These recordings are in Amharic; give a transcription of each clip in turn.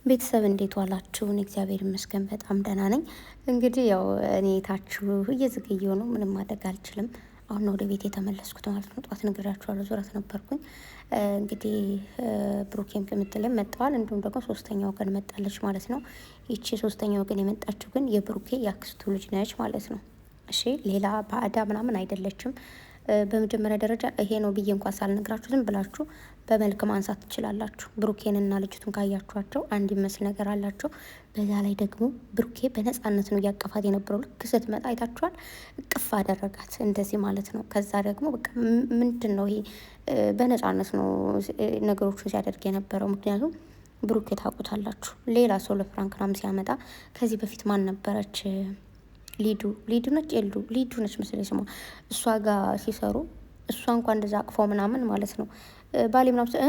ቤተሰብ እንዴት ዋላችሁ? እኔ እግዚአብሔር ይመስገን በጣም ደህና ነኝ። እንግዲህ ያው እኔ ታችሁ እየዘገየሁ ነው፣ ምንም ማድረግ አልችልም። አሁን ወደ ቤት የተመለስኩት ማለት ነው። ጠዋት ነግራችኋለሁ፣ ዙረት ነበርኩኝ። እንግዲህ ብሩኬም ቅምጥልም መጥተዋል። እንዲሁም ደግሞ ሶስተኛው ወገን መጣለች ማለት ነው። ይቺ ሶስተኛው ወገን የመጣችው ግን የብሩኬ የአክስቱ ልጅ ነች ማለት ነው። እሺ፣ ሌላ ባዕዳ ምናምን አይደለችም። በመጀመሪያ ደረጃ ይሄ ነው ብዬ እንኳን ሳልነግራችሁ ዝም ብላችሁ በመልክ ማንሳት ትችላላችሁ። ብሩኬንና ልጅቱን ካያችኋቸው አንድ ይመስል ነገር አላቸው። በዛ ላይ ደግሞ ብሩኬ በነፃነት ነው እያቀፋት የነበረው። ልክ ስትመጣ አይታችኋል፣ እቅፍ አደረጋት እንደዚህ ማለት ነው። ከዛ ደግሞ በቃ ምንድን ነው ይሄ በነፃነት ነው ነገሮችን ሲያደርግ የነበረው። ምክንያቱም ብሩኬ ታውቁታላችሁ፣ ሌላ ሰው ለፍራንክ ምናምን ሲያመጣ ከዚህ በፊት ማን ነበረች ሊዱ ነች ሊዱ ነች መሰለኝ ስሟ። እሷ ጋር ሲሰሩ እሷ እንኳን እንደዛ አቅፎ ምናምን ማለት ነው ባሌ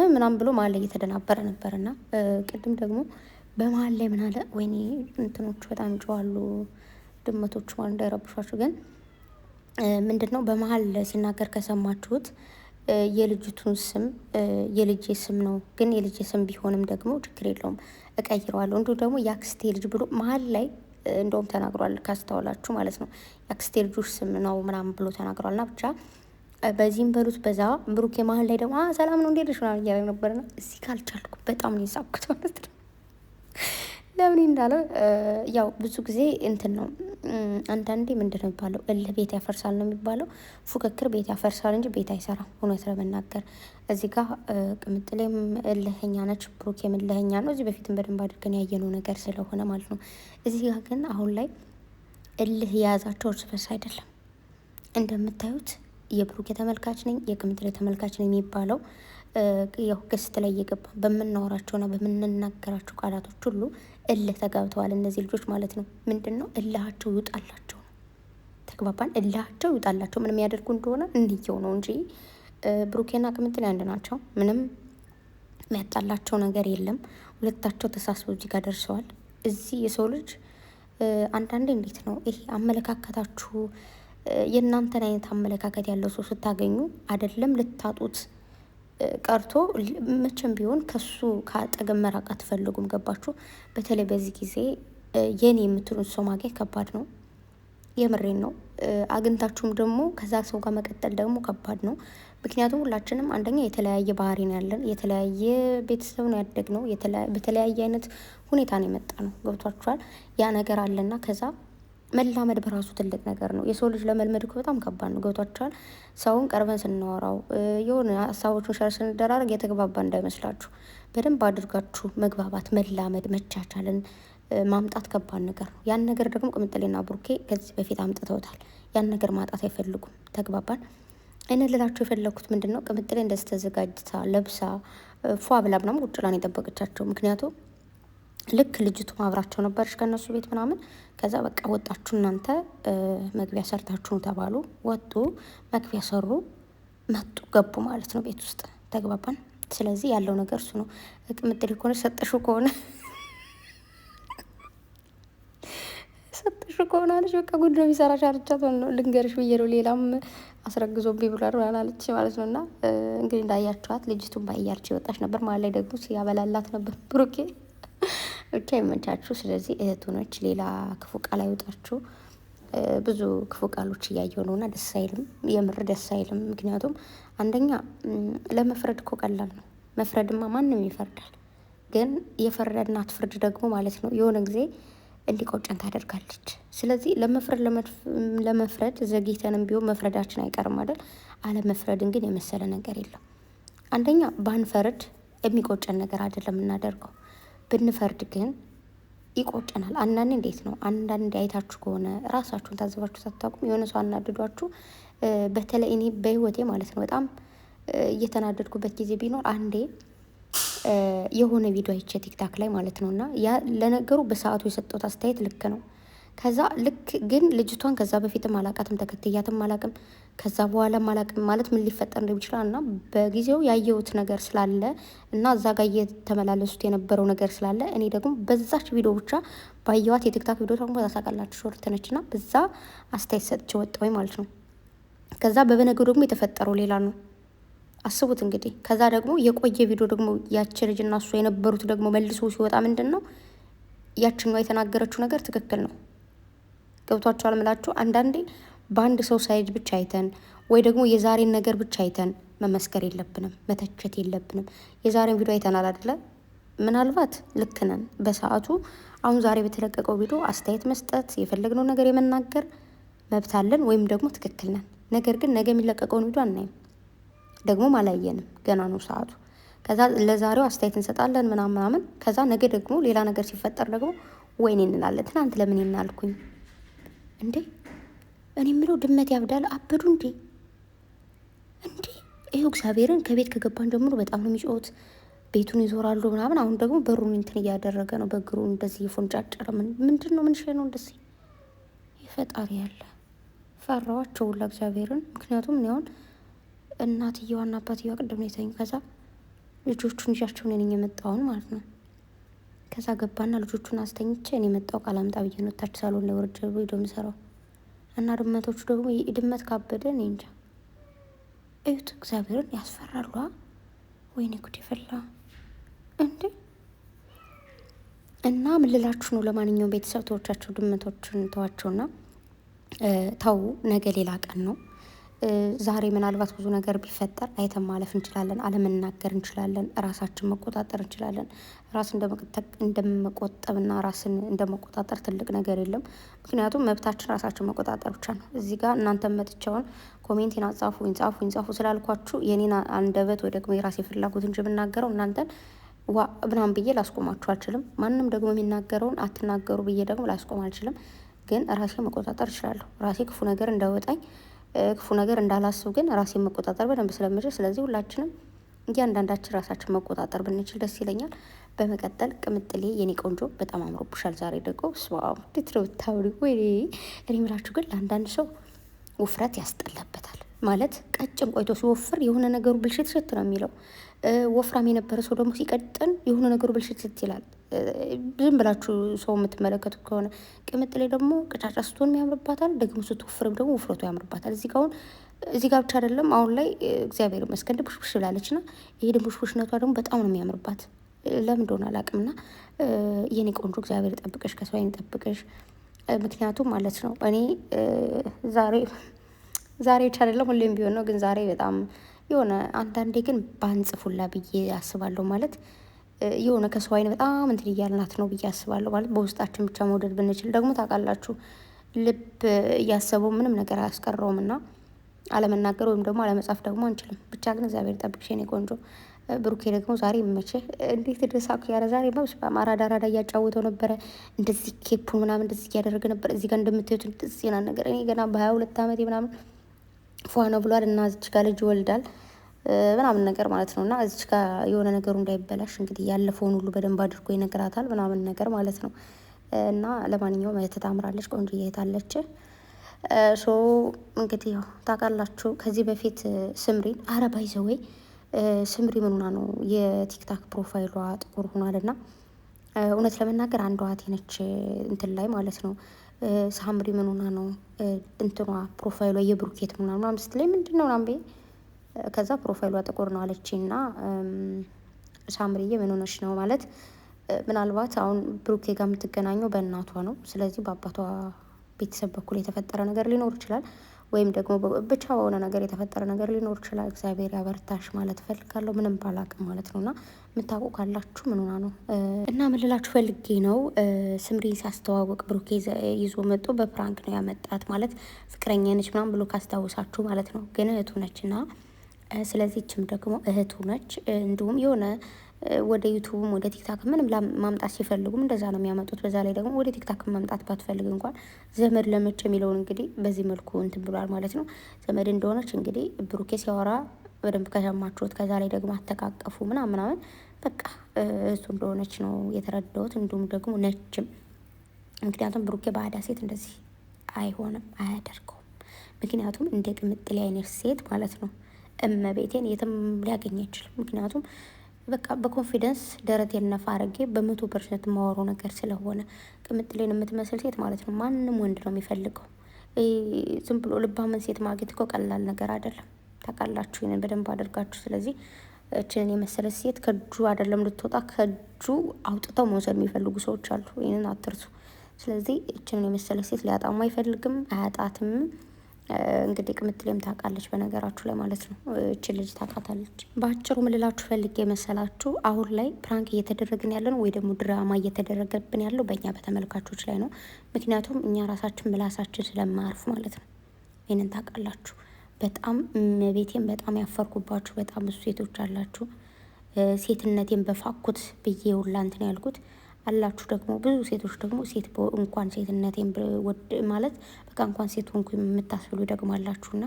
ምናምን ብሎ መሀል ላይ እየተደናበረ ነበርና ቅድም ደግሞ በመሀል ላይ ምን አለ፣ ወይኔ እንትኖቹ በጣም ይጮዋሉ ድመቶቹ ማለት እንዳይረብሿችሁ። ግን ምንድን ነው በመሀል ሲናገር ከሰማችሁት የልጅቱን ስም የልጄ ስም ነው፣ ግን የልጄ ስም ቢሆንም ደግሞ ችግር የለውም እቀይረዋለሁ፣ እንዲሁ ደግሞ የአክስቴ ልጅ ብሎ መሀል ላይ እንደውም ተናግሯል፣ ካስተዋላችሁ ማለት ነው። የአክስቴ ልጆች ስም ነው ምናምን ብሎ ተናግሯል። እና ብቻ በዚህም በሉት በዛ ብሩኬ መሀል ላይ ደግሞ ሰላም ነው እንዴት ምናምን እያለ ነበርና እዚህ ካልቻልኩ በጣም ነው የሳቅኩት ማለት ነው። ለምን እንዳለ ያው ብዙ ጊዜ እንትን ነው አንዳንዴ ምንድን ነው የሚባለው እልህ ቤት ያፈርሳል ነው የሚባለው። ፉክክር ቤት ያፈርሳል እንጂ ቤት አይሰራም። እውነት ለመናገር እዚህ ጋር ቅምጥሌም እልህኛ ነች፣ ብሩኬም እልህኛ ነው። እዚህ በፊትም በደንብ አድርገን ያየነው ነገር ስለሆነ ማለት ነው። እዚህ ጋር ግን አሁን ላይ እልህ የያዛቸው እርስ በርስ አይደለም። እንደምታዩት የብሩኬ ተመልካች ነኝ የቅምጥሌ ተመልካች ነኝ የሚባለው ያው ገስት ላይ እየገባ በምናወራቸውና በምንናገራቸው ቃላቶች ሁሉ እልህ ተጋብተዋል እነዚህ ልጆች ማለት ነው። ምንድን ነው እልሃቸው ይውጣላቸው ነው። ተግባባን? እልሃቸው ይውጣላቸው። ምንም ያደርጉ እንደሆነ እንየው ነው እንጂ ብሩኬና ቅምጥሌ አንድ ናቸው። ምንም የሚያጣላቸው ነገር የለም። ሁለታቸው ተሳስበው እዚህ ጋር ደርሰዋል። እዚህ የሰው ልጅ አንዳንዴ እንዴት ነው ይሄ አመለካከታችሁ የእናንተን አይነት አመለካከት ያለው ሰው ስታገኙ አይደለም ልታጡት ቀርቶ መቼም ቢሆን ከሱ ከአጠገብ መራቅ አትፈልጉም። ገባችሁ? በተለይ በዚህ ጊዜ የኔ የምትሉት ሰው ማግኘት ከባድ ነው። የምሬን ነው። አግኝታችሁም ደግሞ ከዛ ሰው ጋር መቀጠል ደግሞ ከባድ ነው። ምክንያቱም ሁላችንም አንደኛ የተለያየ ባህሪ ነው ያለን፣ የተለያየ ቤተሰብ ነው ያደግነው፣ በተለያየ አይነት ሁኔታ ነው የመጣ ነው። ገብቷችኋል? ያ ነገር አለና ከዛ መላመድ በራሱ ትልቅ ነገር ነው። የሰው ልጅ ለመልመድ እኮ በጣም ከባድ ነው። ገብቷችኋል? ሰውን ቀርበን ስናወራው የሆነ ሀሳቦችን ሸር ስንደራረግ የተግባባ እንዳይመስላችሁ። በደንብ አድርጋችሁ መግባባት፣ መላመድ፣ መቻቻልን ማምጣት ከባድ ነገር ነው። ያን ነገር ደግሞ ቅምጥሌና ብሩኬ ከዚህ በፊት አምጥተውታል። ያን ነገር ማጣት አይፈልጉም። ተግባባን? እኔ ልላችሁ የፈለግኩት ምንድን ነው ቅምጥሌ እንደዚህ ተዘጋጅታ ለብሳ ፏ ብላ ምናምን ቁጭ ብላ ነው የጠበቀቻቸው። ምክንያቱም ልክ ልጅቱ አብራቸው ነበረች ከእነሱ ቤት ምናምን። ከዛ በቃ ወጣችሁ እናንተ መግቢያ ሰርታችሁ ተባሉ። ወጡ፣ መግቢያ ሰሩ፣ መጡ፣ ገቡ ማለት ነው ቤት ውስጥ። ተግባባን? ስለዚህ ያለው ነገር እሱ ነው። ቅምጥሌ ከሆነ ሰጠሽው ከሆነ አለች በቃ ጉድ ነው የሚሰራሽ አለቻት። ልንገርሽ ብዬ ነው ሌላም አስረግዞብኝ ብሏል አላለች ማለት ነው። እና እንግዲህ እንዳያችኋት ልጅቱን ባያርች የወጣች ነበር ማለት ላይ ደግሞ ሲያበላላት ነበር ብሩኬ። ብቻ ይመቻችሁ። ስለዚህ እህቱኖች ሌላ ክፉ ቃል አይወጣችሁ። ብዙ ክፉ ቃሎች እያየሁ ነው እና ደስ አይልም፣ የምር ደስ አይልም። ምክንያቱም አንደኛ ለመፍረድ እኮ ቀላል ነው። መፍረድማ ማንም ይፈርዳል። ግን የፈረድናት ፍርድ ደግሞ ማለት ነው የሆነ ጊዜ እንዲቆጨን ታደርጋለች። ስለዚህ ለመፍረድ ዘግይተንም ቢሆን መፍረዳችን አይቀርም አይደል? አለመፍረድን ግን የመሰለ ነገር የለም። አንደኛ ባንፈርድ የሚቆጨን ነገር አይደለም እናደርገው፣ ብንፈርድ ግን ይቆጨናል። አንዳንዴ እንዴት ነው አንዳንዴ አይታችሁ ከሆነ ራሳችሁን ታዘባችሁ ሳታውቁም የሆነ ሰው አናድዷችሁ። በተለይ እኔ በህይወቴ ማለት ነው በጣም እየተናደድኩበት ጊዜ ቢኖር አንዴ የሆነ ቪዲዮ አይቼ ቲክታክ ላይ ማለት ነው። እና ያ ለነገሩ በሰዓቱ የሰጠሁት አስተያየት ልክ ነው። ከዛ ልክ ግን ልጅቷን ከዛ በፊትም አላቃትም፣ ተከትያትም አላቅም፣ ከዛ በኋላም አላቅም። ማለት ምን ሊፈጠር እንደሚችል ይችላል እና በጊዜው ያየሁት ነገር ስላለ እና እዛ ጋር እየተመላለሱት የነበረው ነገር ስላለ እኔ ደግሞ በዛች ቪዲዮ ብቻ ባየዋት የቲክታክ ቪዲዮ ደግሞ ታሳቃላችሁ፣ ሾርት ነች እና በዛ አስተያየት ሰጥቼ ወጣሁኝ ማለት ነው። ከዛ በበነገው ደግሞ የተፈጠረው ሌላ ነው። አስቡት እንግዲህ። ከዛ ደግሞ የቆየ ቪዲዮ ደግሞ ያቺ ልጅ እና እሱ የነበሩት ደግሞ መልሶ ሲወጣ ምንድን ነው ያችኛዋ የተናገረችው ነገር ትክክል ነው። ገብቷችኋል ምላችሁ። አንዳንዴ በአንድ ሰው ሳይድ ብቻ አይተን ወይ ደግሞ የዛሬን ነገር ብቻ አይተን መመስከር የለብንም፣ መተቸት የለብንም። የዛሬን ቪዲዮ አይተናል አይደለ? ምናልባት ልክ ነን በሰዓቱ። አሁን ዛሬ በተለቀቀው ቪዲዮ አስተያየት መስጠት የፈለግነው ነገር የመናገር መብት አለን፣ ወይም ደግሞ ትክክል ነን። ነገር ግን ነገ የሚለቀቀውን ቪዲዮ አናይም፣ ደግሞም አላየንም፣ ገና ነው ሰዓቱ። ከዛ ለዛሬው አስተያየት እንሰጣለን ምናምን። ከዛ ነገ ደግሞ ሌላ ነገር ሲፈጠር ደግሞ ወይኔ እንላለን። ትናንት ለምን ይናልኩኝ እንዴ? እኔ የምለው ድመት ያብዳል። አበዱ እንዴ? እንዴ ይኸው እግዚአብሔርን ከቤት ከገባን ጀምሮ በጣም ነው የሚጮት። ቤቱን ይዞራሉ ምናምን። አሁን ደግሞ በሩን እንትን እያደረገ ነው፣ በእግሩ እንደዚህ የፎንጫጨረ። ምንድን ነው? ምን ነው እንደዚህ? ይፈጣሪ ያለ ፈራዋቸው ሁላ እግዚአብሔርን። ምክንያቱም እኔ አሁን እናትየዋና አባትየዋ ቅድም ነው የተኙ። ከዛ ልጆቹን ይዣቸውን ነኝ የመጣውን ማለት ነው። ከዛ ገባና ልጆቹን አስተኝቼ እኔ የመጣው ቃል አምጣ ብዬ ነው ታች ሳሎን ላይ ወርጄ ቪዲዮ የምሰራው። እና ድመቶቹ ደግሞ ድመት ካበደ እኔ እንጃ። እዩት እግዚአብሔርን ያስፈራሉ። ወይኔ ጉድ ይፈላ እንዴ! እና ምን ልላችሁ ነው? ለማንኛውም ቤተሰብ ተወቻቸው፣ ድመቶችን ተዋቸውና ተው። ነገ ሌላ ቀን ነው። ዛሬ ምናልባት ብዙ ነገር ቢፈጠር አይተን ማለፍ እንችላለን፣ አለመናገር እንችላለን፣ ራሳችን መቆጣጠር እንችላለን። ራስ እንደመቆጠብና ራስን እንደመቆጣጠር ትልቅ ነገር የለም። ምክንያቱም መብታችን ራሳችን መቆጣጠር ብቻ ነው። እዚህ ጋር እናንተን መጥቻውን ኮሜንቴን ጻፉ ስላልኳችሁ የኔን አንደበት ወይ ደግሞ የራሴ ፍላጎት እንጂ የምናገረው እናንተን ዋ ምናምን ብዬ ላስቆማችሁ አልችልም። ማንም ደግሞ የሚናገረውን አትናገሩ ብዬ ደግሞ ላስቆም አልችልም። ግን ራሴ መቆጣጠር እችላለሁ። ራሴ ክፉ ነገር እንዳይወጣኝ ክፉ ነገር እንዳላስብ ግን ራሴን መቆጣጠር በደንብ ስለምችል፣ ስለዚህ ሁላችንም እያንዳንዳችን ራሳችን መቆጣጠር ብንችል ደስ ይለኛል። በመቀጠል ቅምጥሌ የኔ ቆንጆ በጣም አምሮብሻል። ዛሬ ደግሞ ስዋው እንዴት ነው ብታምሪ! ወይ እኔ ምላችሁ ግን ለአንዳንድ ሰው ውፍረት ያስጠላበታል። ማለት ቀጭን ቆይቶ ሲወፍር የሆነ ነገሩ ብልሽት ነው የሚለው። ወፍራም የነበረ ሰው ደግሞ ሲቀጥን የሆነ ነገሩ ብልሽት ይላል። ዝም ብላችሁ ሰው የምትመለከቱ ከሆነ ቅምጥሌ ደግሞ ቅጫጫ ስትሆን ያምርባታል፣ ደግሞ ስትወፍርም ደግሞ ውፍረቱ ያምርባታል። እዚህ ጋር ብቻ አይደለም፣ አሁን ላይ እግዚአብሔር ይመስገን ድንቡሽቡሽ ብላለች ና ይሄ ድንቡሽቡሽነቷ ደግሞ በጣም ነው የሚያምርባት። ለምን እንደሆነ አላውቅም። ና የኔ ቆንጆ እግዚአብሔር ጠብቀሽ፣ ከሰው ዓይን ጠብቀሽ። ምክንያቱም ማለት ነው እኔ ዛሬ ብቻ አይደለም ሁሌም ቢሆን ነው፣ ግን ዛሬ በጣም የሆነ አንዳንዴ ግን ባንጽፉላ ብዬ አስባለሁ። ማለት የሆነ ከሰው ዓይን በጣም እንትን እያልናት ነው ብዬ አስባለሁ። ማለት በውስጣችን ብቻ መውደድ ብንችል ደግሞ ታውቃላችሁ፣ ልብ እያሰበው ምንም ነገር አያስቀረውም። እና አለመናገር ወይም ደግሞ አለመጻፍ ደግሞ አንችልም። ብቻ ግን እግዚአብሔር ጠብቅሽ የኔ ቆንጆ። ብሩኬ ደግሞ ዛሬ ይመችህ። እንዴት ደሳኩ ያረ ዛሬ መብስ በአማራዳ ራዳ እያጫወተው ነበረ። እንደዚህ ኬፑን ምናምን እንደዚህ እያደረገ ነበር። እዚህ ጋር እንደምታዩት እንደዚህ ና ነገር እኔ ገና በ22 ዓመቴ ምናምን ፏ ነው ብሏል። እና እዚች ጋር ልጅ ይወልዳል ምናምን ነገር ማለት ነው። እና እዚች ጋር የሆነ ነገሩ እንዳይበላሽ እንግዲህ ያለፈውን ሁሉ በደንብ አድርጎ ይነግራታል ምናምን ነገር ማለት ነው። እና ለማንኛውም እህት ታምራለች፣ ቆንጆ እህት አለች። ሶ እንግዲህ ያው ታውቃላችሁ ከዚህ በፊት ስምሪን ባይዘወይ ስምሪ ምን ሆና ነው የቲክታክ ፕሮፋይሏ ጥቁር ሆኗልና፣ እውነት ለመናገር አንዷ እህቴ ነች እንትን ላይ ማለት ነው። ሳምሪ ምን ሆና ነው እንትኗ ፕሮፋይሏ የብሩኬት ምናምን ስትለኝ ምንድን ነው ምናምን ብዬ ከዛ ፕሮፋይሏ ጥቁር ነው አለችና፣ ሳምሪዬ ምን ሆነች ነው ማለት ምናልባት አሁን ብሩኬ ጋር የምትገናኘው በእናቷ ነው። ስለዚህ በአባቷ ቤተሰብ በኩል የተፈጠረ ነገር ሊኖር ይችላል፣ ወይም ደግሞ ብቻ በሆነ ነገር የተፈጠረ ነገር ሊኖር ይችላል። እግዚአብሔር ያበርታሽ ማለት እፈልጋለሁ፣ ምንም ባላቅም ማለት ነው። እና የምታውቁ ካላችሁ ምን ሆና ነው እና ምን ልላችሁ ፈልጌ ነው። ስምሪ ሲያስተዋወቅ ብሩኬ ይዞ መጥቶ በፕራንክ ነው ያመጣት። ማለት ፍቅረኛ ነች ምናምን ብሎ ካስታወሳችሁ ማለት ነው። ግን እህቱ ነች እና ስለዚህ ችም ደግሞ እህቱ ነች። እንዲሁም የሆነ ወደ ዩቱብም ወደ ቲክታክ ምንም ማምጣት ሲፈልጉም እንደዛ ነው የሚያመጡት። በዛ ላይ ደግሞ ወደ ቲክታክ ማምጣት ባትፈልግ እንኳን ዘመድ ለመች የሚለውን እንግዲህ በዚህ መልኩ እንትን ብሏል ማለት ነው። ዘመድ እንደሆነች እንግዲህ ብሩኬ ሲያወራ በደንብ ከሰማችሁት። ከዛ ላይ ደግሞ አተቃቀፉ ምናምን በቃ እሱ እንደሆነች ነው የተረዳሁት። እንዲሁም ደግሞ ነችም። ምክንያቱም ብሩኬ ባዕዳ ሴት እንደዚህ አይሆንም፣ አያደርገውም። ምክንያቱም እንደ ቅምጥሌ አይነት ሴት ማለት ነው እመቤቴን የትም ሊያገኝ አይችልም። ምክንያቱም በቃ በኮንፊደንስ ደረቴን ነፋ አድርጌ በ100% የማወራው ነገር ስለሆነ ቅምጥሌን የምትመስል ሴት ማለት ነው ማንም ወንድ ነው የሚፈልገው። ዝም ብሎ ልባምን ሴት ማግኘት እኮ ቀላል ነገር አይደለም። ታውቃላችሁ ይሄንን በደንብ አድርጋችሁ። ስለዚህ እችንን የመሰለች ሴት ከእጁ አይደለም ልትወጣ ከእጁ አውጥተው መውሰድ የሚፈልጉ ሰዎች አሉ። ይህንን አትርሱ። ስለዚህ እችንን የመሰለች ሴት ሊያጣሙ አይፈልግም፣ አያጣትም። እንግዲህ ቅምጥሌም ታውቃለች በነገራችሁ ላይ ማለት ነው። እችን ልጅ ታውቃታለች። በአጭሩ ምልላችሁ ፈልጌ የመሰላችሁ አሁን ላይ ፕራንክ እየተደረግን ያለ ነው ወይ ደግሞ ድራማ እየተደረገብን ያለው በእኛ በተመልካቾች ላይ ነው። ምክንያቱም እኛ ራሳችን ምላሳችን ስለማያርፍ ማለት ነው። ይህንን ታውቃላችሁ። በጣም ቤቴን በጣም ያፈርኩባችሁ በጣም ብዙ ሴቶች አላችሁ። ሴትነቴን በፋኩት ብዬ ሁላ እንትን ያልኩት አላችሁ። ደግሞ ብዙ ሴቶች ደግሞ ሴት እንኳን ሴትነቴን ማለት በቃ እንኳን ሴት ሆንኩ የምታስብሉ ደግሞ አላችሁና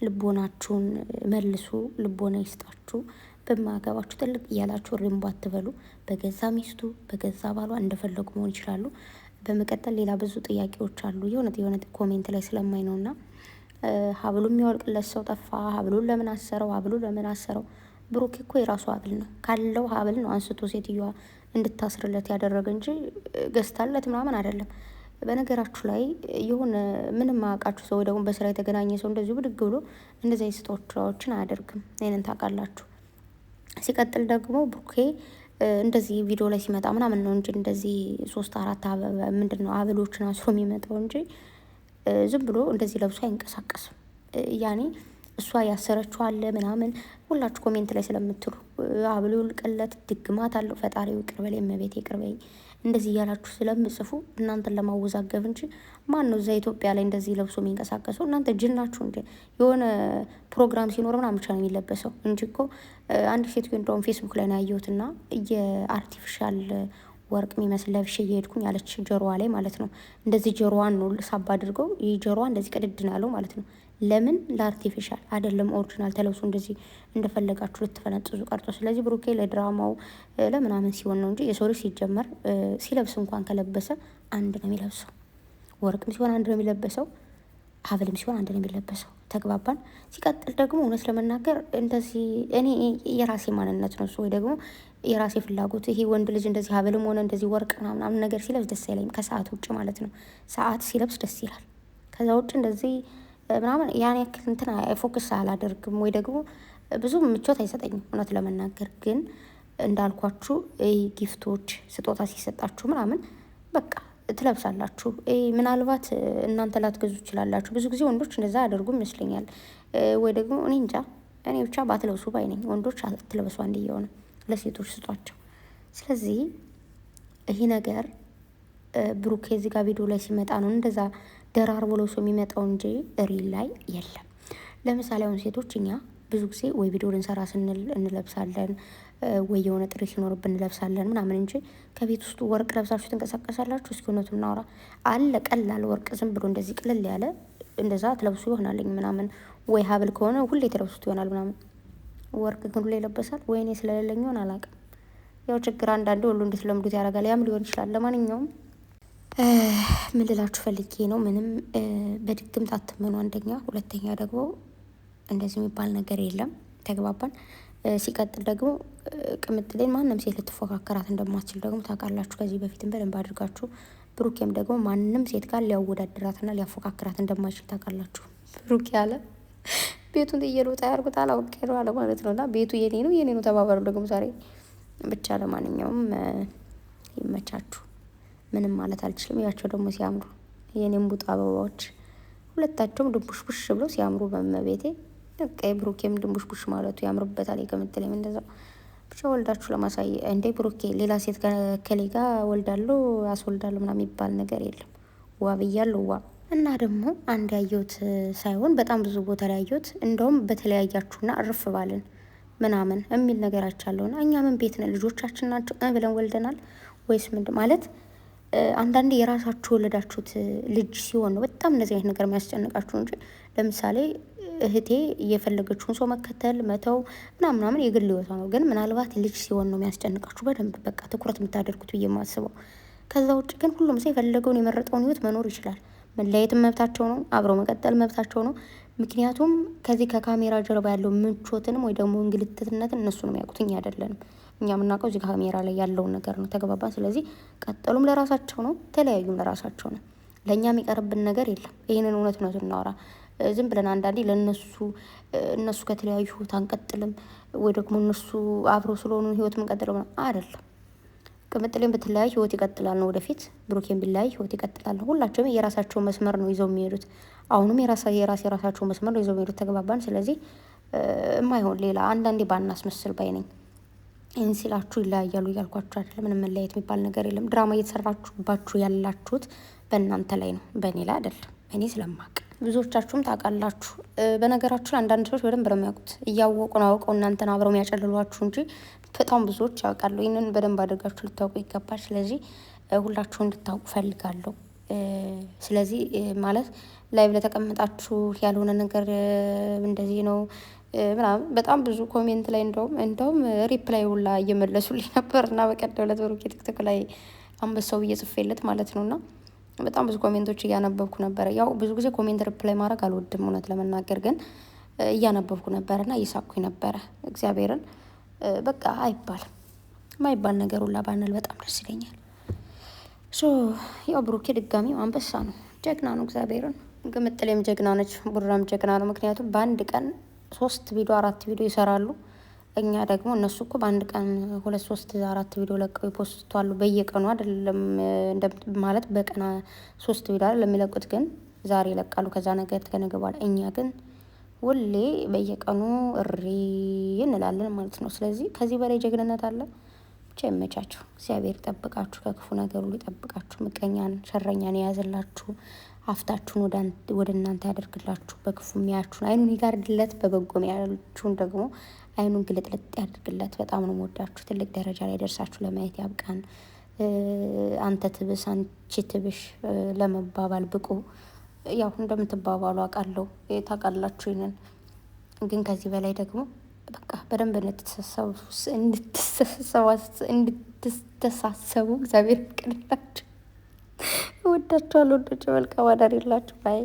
ልቦናችሁን መልሱ። ልቦና ይስጣችሁ። በማገባችሁ ትልቅ እያላችሁ ሪምቦ አትበሉ። በገዛ ሚስቱ በገዛ ባሏ እንደፈለጉ መሆን ይችላሉ። በመቀጠል ሌላ ብዙ ጥያቄዎች አሉ የሆነ ኮሜንት ላይ ስለማይ ነውና ሀብሉ የሚያወልቅለት ሰው ጠፋ። ሀብሉን ለምን አሰረው? ሀብሉ ለምን አሰረው? ብሩኬ እኮ የራሱ ሀብል ነው ካለው ሀብል ነው አንስቶ ሴትዮዋ እንድታስርለት ያደረገ እንጂ ገዝታለት ምናምን አይደለም። በነገራችሁ ላይ የሆነ ምንም አያውቃችሁ ሰው ደግሞ በስራ የተገናኘ ሰው እንደዚሁ ብድግ ብሎ እንደዚህ ስጦታዎችን አያደርግም። ይሄንን ታውቃላችሁ። ሲቀጥል ደግሞ ብሩኬ እንደዚህ ቪዲዮ ላይ ሲመጣ ምናምን ነው እንጂ እንደዚህ 3-4 ምንድን ነው ሀብሎችን አስሮ የሚመጣው እንጂ ዝም ብሎ እንደዚህ ለብሶ አይንቀሳቀስም። ያኔ እሷ ያሰረችው አለ ምናምን ሁላችሁ ኮሜንት ላይ ስለምትሉ ሀብሉ ይውልቅለት ድግማት አለው ፈጣሪ ይቅር በለኝ እመቤቴ ይቅር በለኝ እንደዚህ እያላችሁ ስለምጽፉ እናንተን ለማወዛገብ እንጂ ማን ነው እዛ ኢትዮጵያ ላይ እንደዚህ ለብሶ የሚንቀሳቀሰው? እናንተ ጅናችሁ እንዴ? የሆነ ፕሮግራም ሲኖር ምናምን ብቻ ነው የሚለበሰው እንጂ እኮ አንድ ሴት እንደውም ፌስቡክ ላይ ነው ያየሁትና የአርቲፊሻል ወርቅ የሚመስል ለብሼ እየሄድኩኝ ያለች ጆሮዋ ላይ ማለት ነው። እንደዚህ ጆሮዋን ነው ሳባ አድርገው ይህ ጆሮዋ እንደዚህ ቅድድን አለው ማለት ነው። ለምን ለአርቲፊሻል አይደለም ኦሪጂናል ተለብሶ እንደዚህ እንደፈለጋችሁ ልትፈነጥዙ ቀርቶ። ስለዚህ ብሩኬ ለድራማው ለምናምን ሲሆን ነው እንጂ የሰው ልጅ ሲጀመር ሲለብስ እንኳን ከለበሰ አንድ ነው የሚለብሰው። ወርቅም ሲሆን አንድ ነው የሚለበሰው፣ ሀብልም ሲሆን አንድ ነው የሚለበሰው። ተግባባን። ሲቀጥል ደግሞ እውነት ለመናገር እንደዚህ እኔ የራሴ ማንነት ነው እሱ ወይ ደግሞ የራሴ ፍላጎት። ይሄ ወንድ ልጅ እንደዚህ ሀብልም ሆነ እንደዚህ ወርቅ ምናምን ነገር ሲለብስ ደስ አይለኝም፣ ከሰዓት ውጭ ማለት ነው። ሰዓት ሲለብስ ደስ ይላል። ከዛ ውጭ እንደዚህ ምናምን ያን ያክል እንትን ፎክስ አላደርግም ወይ ደግሞ ብዙ ምቾት አይሰጠኝም እውነት ለመናገር። ግን እንዳልኳችሁ ጊፍቶች ስጦታ ሲሰጣችሁ ምናምን በቃ ትለብሳላችሁ። ምናልባት እናንተ ላትገዙ ትችላላችሁ። ብዙ ጊዜ ወንዶች እንደዛ ያደርጉ ይመስለኛል። ወይ ደግሞ እኔ እንጃ፣ እኔ ብቻ ባትለብሱ ባይ ነኝ። ወንዶች አትለብሱ አንድ እየሆነ ለሴቶች ስጧቸው። ስለዚህ ይሄ ነገር ብሩኬ እዚህ ጋር ቪዲዮ ላይ ሲመጣ ነው እንደዛ ደራርቦ ለብሶ የሚመጣው እንጂ ሪል ላይ የለም። ለምሳሌ አሁን ሴቶች እኛ ብዙ ጊዜ ወይ ቪዲዮ ልንሰራ ስንል እንለብሳለን ወይ የሆነ ጥሪ ሲኖርብን እንለብሳለን ምናምን እንጂ ከቤት ውስጡ ወርቅ ለብሳችሁ ትንቀሳቀሳላችሁ? እስኪ እውነቱን እናውራ። አለ ቀላል ወርቅ ዝም ብሎ እንደዚህ ቅልል ያለ እንደዛ ትለብሱ ይሆናልኝ ምናምን፣ ወይ ሀብል ከሆነ ሁሌ ትለብሱት ይሆናል ምናምን። ወርቅ ግን ሁሌ ይለበሳል? ወይኔ ስለሌለኝ ሆን አላውቅም። ያው ችግር አንዳንዴ ሁሉ እንድትለምዱት ያደርጋል። ያም ሊሆን ይችላል። ለማንኛውም ምን ልላችሁ ፈልጌ ነው፣ ምንም በድግምት አትመኑ አንደኛ። ሁለተኛ ደግሞ እንደዚህ የሚባል ነገር የለም። ተግባባን። ሲቀጥል ደግሞ ቅምጥሌን ማንም ሴት ልትፎካከራት እንደማትችል ደግሞ ታውቃላችሁ። ከዚህ በፊትም በደንብ አድርጋችሁ። ብሩኬም ደግሞ ማንም ሴት ጋር ሊያወዳድራትና ሊያፎካክራት እንደማይችል ታውቃላችሁ። ብሩኬ አለ ቤቱን ጥየሉጣ ያርጉት አላውቄ ነው አለ ማለት ነው። እና ቤቱ የኔ ነው ተባበሩ ደግሞ ዛሬ ብቻ። ለማንኛውም ይመቻችሁ። ምንም ማለት አልችልም። ያቸው ደግሞ ሲያምሩ የኔም ቡጣ አበባዎች ሁለታቸውም ድንቡሽቡሽ ብለው ሲያምሩ በመቤቴ ቀይ ብሩኬም ድንቡሽቡሽ ማለቱ ያምርበታል። የቅምጥሌም እንደዛው ብቻ ወልዳችሁ ለማሳየ እንዴ ብሩኬ ሌላ ሴት ከሌ ጋር ወልዳለሁ አስወልዳለሁ ምናምን የሚባል ነገር የለም። ዋ ብያለሁ ዋ። እና ደግሞ አንድ ያየሁት ሳይሆን በጣም ብዙ ቦታ ላይ ያየሁት እንደውም በተለያያችሁና እርፍ ባልን ምናምን የሚል ነገር አይቻለሁና እኛ ምን ቤት ነን? ልጆቻችን ናቸው ብለን ወልደናል ወይስ ምንድን ማለት አንዳንዴ የራሳችሁ ወለዳችሁት ልጅ ሲሆን ነው በጣም እንደዚህ አይነት ነገር የሚያስጨንቃችሁ እንጂ ለምሳሌ እህቴ እየፈለገችውን ሰው መከተል መተው ምናምን የግል ህይወቷ ነው። ግን ምናልባት ልጅ ሲሆን ነው የሚያስጨንቃችሁ በደንብ በቃ ትኩረት የምታደርጉት ብዬ የማስበው። ከዛ ውጭ ግን ሁሉም ሰው የፈለገውን የመረጠውን ህይወት መኖር ይችላል። መለያየትም መብታቸው ነው፣ አብረው መቀጠል መብታቸው ነው። ምክንያቱም ከዚህ ከካሜራ ጀርባ ያለው ምቾትንም ወይ ደግሞ እንግልትነትን እነሱ ነው የሚያውቁት፣ እኛ አይደለንም። እኛ የምናውቀው እዚህ ካሜራ ላይ ያለውን ነገር ነው። ተግባባን። ስለዚህ ቀጠሉም ለራሳቸው ነው፣ ተለያዩም ለራሳቸው ነው። ለእኛ የሚቀርብን ነገር የለም። ይህንን እውነት እናውራ። ዝም ብለን አንዳንዴ ለእነሱ እነሱ ከተለያዩ ህይወት አንቀጥልም ወይ ደግሞ እነሱ አብረው ስለሆኑ ህይወት ምንቀጥለው አይደለም። ቅምጥሌም በተለያዩ ህይወት ይቀጥላል ነው ወደፊት። ብሩኬን ቢለያይ ህይወት ይቀጥላል። ሁላቸውም የራሳቸው መስመር ነው ይዘው የሚሄዱት። አሁንም የራሳቸው መስመር ነው ይዘው የሚሄዱት። ተግባባን። ስለዚህ የማይሆን ሌላ አንዳንዴ ባናስመስል ባይ ነኝ። ይህን ሲላችሁ ይለያያሉ እያልኳችሁ አይደለም። ምንም መለያየት የሚባል ነገር የለም። ድራማ እየተሰራችሁባችሁ ያላችሁት በእናንተ ላይ ነው፣ በእኔ ላይ አይደለም። እኔ ስለማቅ ብዙዎቻችሁም ታውቃላችሁ። በነገራችሁ ላይ አንዳንድ ሰዎች በደንብ ነው የሚያውቁት። እያወቁ ነው አውቀው እናንተን አብረው የሚያጨልሏችሁ እንጂ በጣም ብዙዎች ያውቃሉ። ይህንን በደንብ አድርጋችሁ ልታውቁ ይገባል። ስለዚህ ሁላችሁ እንድታውቁ ፈልጋለሁ። ስለዚህ ማለት ላይቭ ለተቀመጣችሁ ያልሆነ ነገር እንደዚህ ነው ምናምን በጣም ብዙ ኮሜንት ላይ እንደውም ሪፕላይ ሁላ እየመለሱልኝ ነበር እና በቀደም ዕለት ብሩኬ ቲክቶክ ላይ አንበሳው ብዬ ጽፌለት ማለት ነው እና በጣም ብዙ ኮሜንቶች እያነበብኩ ነበረ። ያው ብዙ ጊዜ ኮሜንት ሪፕላይ ማድረግ አልወድም እውነት ለመናገር ግን እያነበብኩ ነበረ እና እየሳቅኩኝ ነበረ። እግዚአብሔርን በቃ አይባልም ማይባል ነገር ሁላ ባንል በጣም ደስ ይለኛል። ያው ብሩኬ ድጋሚ አንበሳ ነው፣ ጀግና ነው። እግዚአብሔርን ግምጥሌም ጀግና ነች፣ ቡራም ጀግና ነው። ምክንያቱም በአንድ ቀን 3 ቪዲዮ 4 ቪዲዮ ይሰራሉ። እኛ ደግሞ እነሱ እኮ በአንድ ቀን 2 3 4 ቪዲዮ ለቀው ይፖስቷሉ። በየቀኑ አይደለም ማለት በቀን 3 ቪዲዮ አይደለም የሚለቁት፣ ግን ዛሬ ይለቃሉ፣ ከዛ ነገር ከነገ በኋላ። እኛ ግን ሁሌ በየቀኑ እሪ እንላለን ማለት ነው። ስለዚህ ከዚህ በላይ ጀግንነት አለ? ብቻ ይመቻችሁ። እግዚአብሔር ይጠብቃችሁ፣ ከክፉ ነገር ሁሉ ይጠብቃችሁ። ምቀኛን ሸረኛን የያዘላችሁ አፍታችሁን ወደ እናንተ ያደርግላችሁ። በክፉ የሚያችሁን አይኑን ይጋርድለት፣ በበጎ የሚያችሁን ደግሞ አይኑን ግልጥልጥ ያደርግለት። በጣም ነው የምወዳችሁ። ትልቅ ደረጃ ላይ ደርሳችሁ ለማየት ያብቃን። አንተ ትብስ አንቺ ትብሽ ለመባባል ብቁ ያው እንደምትባባሉ አውቃለሁ፣ ታውቃላችሁ። ይንን ግን ከዚህ በላይ ደግሞ በቃ በደንብ እንድትተሳሰቡ እግዚአብሔር ይፍቀድላችሁ። እወዳችኋለሁ። ወዳችሁ መልካም አዳር የላችሁ ባይ